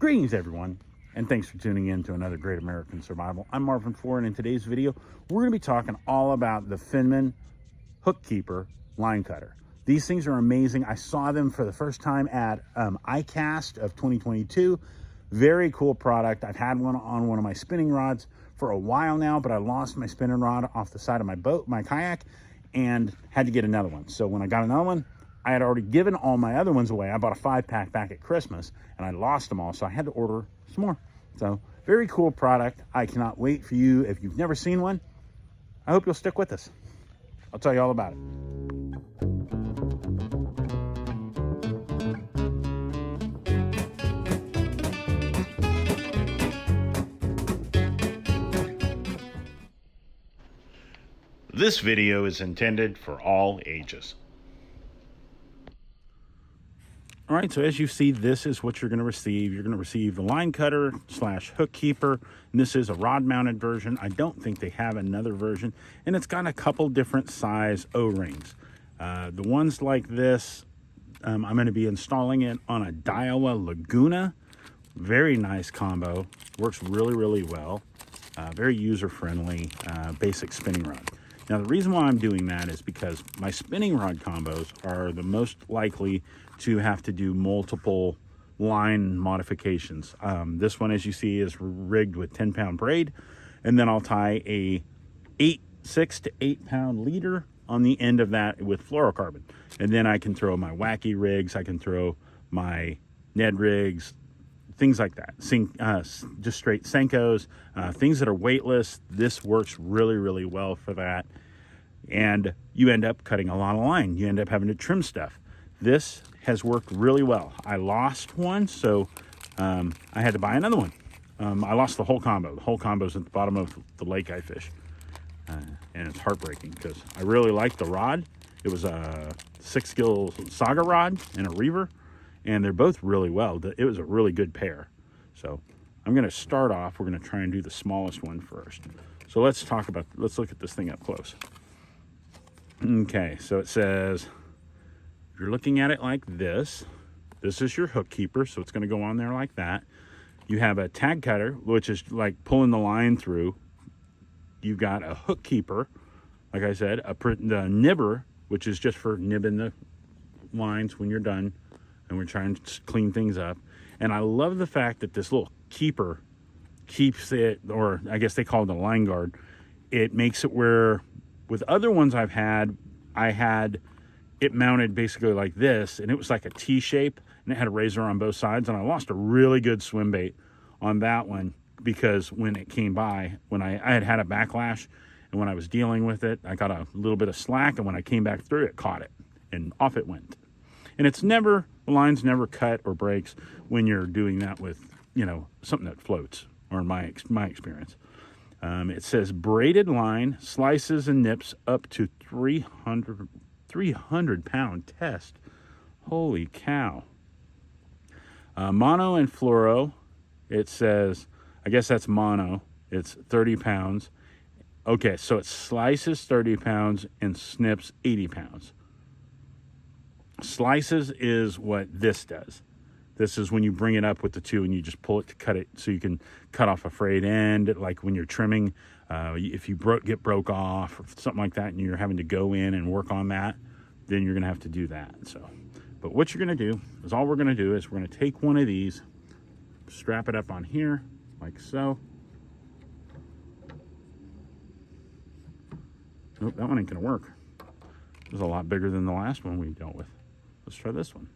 Greetings everyone, and thanks for tuning in to another Great American Survival. I'm Marvin Ford, and in today's video, we're going to be talking all about the Fenman Hookkeeper line cutter. These things are amazing. I saw them for the first time at ICAST of 2022. Very cool product. I've had one on one of my spinning rods for a while now, but I lost my spinning rod off the side of my boat, my kayak, and had to get another one. So when I got another one, I had already given all my other ones away. I bought a 5-pack back at Christmas and I lost them all, so I had to order some more. So very cool product. I cannot wait for you. If you've never seen one, I hope you'll stick with us. I'll tell you all about it. This video is intended for all ages. All right, so as you see, this is what you're going to receive. You're going to receive the line cutter / hook keeper, and this is a rod mounted version. I don't think they have another version, and it's got a couple different size O-rings. The ones like this, I'm going to be installing it on a Daiwa Laguna. Very nice combo, works really, really well. Very user-friendly, basic spinning rod. Now, the reason why I'm doing that is because my spinning rod combos are the most likely to have to do multiple line modifications. This one, as you see, is rigged with 10-pound braid, and then I'll tie a 6 to 8 pound leader on the end of that with fluorocarbon. And then I can throw my wacky rigs, I can throw my Ned rigs, things like that. Just straight Senkos, things that are weightless. This works really, really well for that. And you end up cutting a lot of line. You end up having to trim stuff. This has worked really well. I lost one, so I had to buy another one. I lost the whole combo. The whole combo's at the bottom of the lake I fish. And it's heartbreaking because I really liked the rod. It was a 6-skill Saga rod and a Reaver, and they're both really well. It was a really good pair. So I'm going to start off. We're going to try and do the smallest one first. So let's look at this thing up close. Okay, so it says, if you're looking at it like this, this is your hook keeper, so it's going to go on there like that. You have a tag cutter, which is like pulling the line through. You've got a hook keeper, like I said, the nibber, which is just for nibbing the lines when you're done, and we're trying to clean things up. And I love the fact that this little keeper keeps it, or I guess they call it a line guard. It makes it where, with other ones I had it mounted basically like this, and it was like a T shape, and it had a razor on both sides, and I lost a really good swim bait on that one because when it came by, when I had a backlash, and when I was dealing with it, I got a little bit of slack, and when I came back through, it caught it, and off it went. And the line's never cut or breaks when you're doing that with, something that floats, or in my experience. It says braided line, slices and nips up to 300 pound test. Holy cow. Mono and fluoro, it says, I guess that's mono, it's 30 pounds. Okay, so it slices 30 pounds and snips 80 pounds. Slices is what this does. This is when you bring it up with the two and you just pull it to cut it so you can cut off a frayed end, like when you're trimming. If you get broke off or something like that and you're having to go in and work on that, then you're going to have to do that. But what you're going to do is we're going to take one of these, strap it up on here like so. Nope, that one ain't going to work. It was a lot bigger than the last one we dealt with. Let's try this one.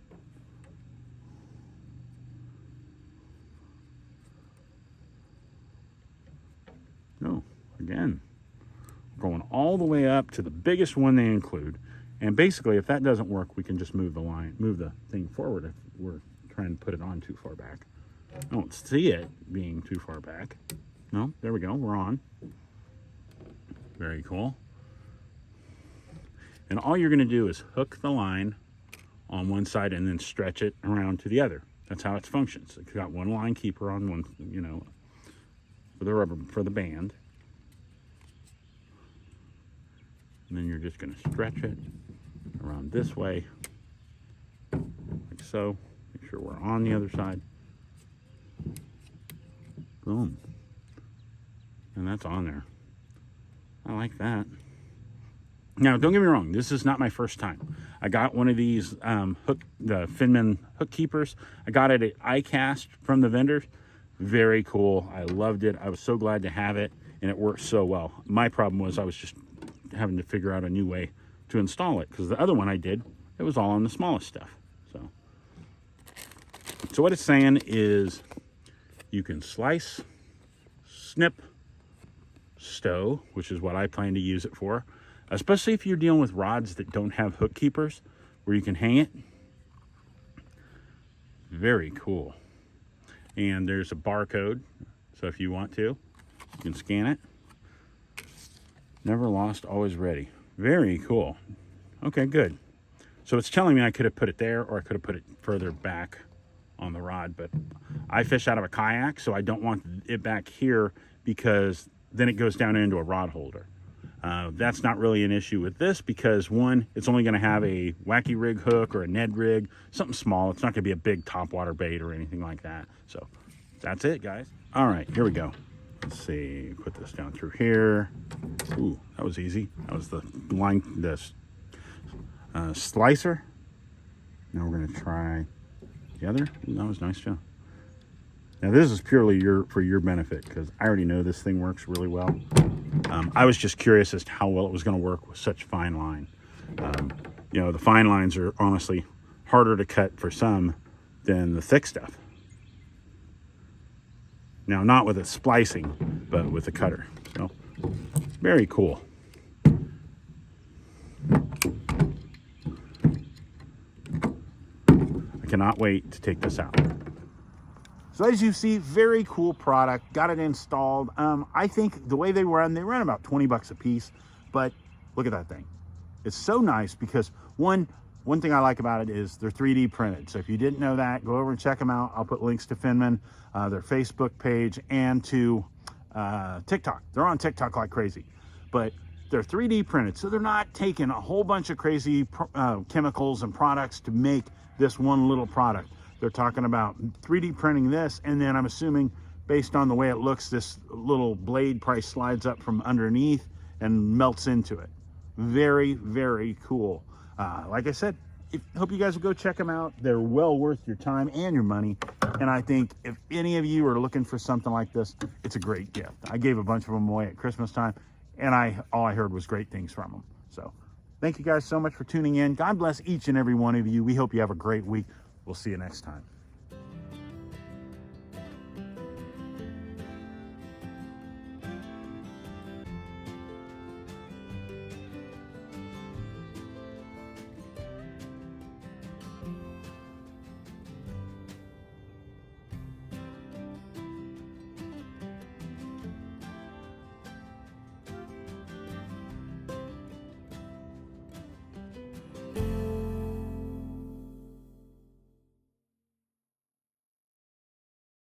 No, again, going all the way up to the biggest one they include. And basically, if that doesn't work, we can just move the thing forward if we're trying to put it on too far back. I don't see it being too far back. No, there we go, we're on. Very cool. And all you're gonna do is hook the line on one side and then stretch it around to the other. That's how it functions. It's got one line keeper on one, for the band. And then you're just going to stretch it around this way, like so. Make sure we're on the other side. Boom. And that's on there. I like that. Now, don't get me wrong. This is not my first time. I got one of these the Finman hook keepers. I got it at iCast from the vendors. Very cool. I loved it. I was so glad to have it, and it worked so well. My problem was I was just having to figure out a new way to install it, because the other one I did, it was all on the smallest stuff. So what it's saying is you can slice, snip, stow, which is what I plan to use it for, especially if you're dealing with rods that don't have hook keepers where you can hang it. Very cool. And there's a barcode, so if you want to, you can scan it. Never lost, always ready. Very cool. Okay, good. So it's telling me I could have put it there, or I could have put it further back on the rod, but I fish out of a kayak, so I don't want it back here, because then it goes down into a rod holder. That's not really an issue with this, because one, it's only going to have a wacky rig hook or a Ned rig, something small. It's not going to be a big topwater bait or anything like that. So that's it, guys. All right, here we go. Let's see, put this down through here. Ooh, that was easy. That was the line, slicer. Now we're going to try the other. Ooh, that was nice, Joe. Now this is purely for your benefit, because I already know this thing works really well. I was just curious as to how well it was going to work with such fine line. You know, the fine lines are honestly harder to cut for some than the thick stuff. Now, not with a splicing, but with a cutter. So, very cool. I cannot wait to take this out. So as you see, very cool product. Got it installed. I think the way they run about 20 bucks a piece, but look at that thing. It's so nice because one thing I like about it is they're 3D printed. So if you didn't know that, go over and check them out. I'll put links to Finman, their Facebook page, and to TikTok. They're on TikTok like crazy, but they're 3D printed. So they're not taking a whole bunch of crazy chemicals and products to make this one little product. They're talking about 3D printing this, and then I'm assuming based on the way it looks, this little blade probably slides up from underneath and melts into it. Very, very cool. Like I said, hope you guys will go check them out. They're well worth your time and your money. And I think if any of you are looking for something like this, it's a great gift. I gave a bunch of them away at Christmas time, and all I heard was great things from them. So thank you guys so much for tuning in. God bless each and every one of you. We hope you have a great week. We'll see you next time.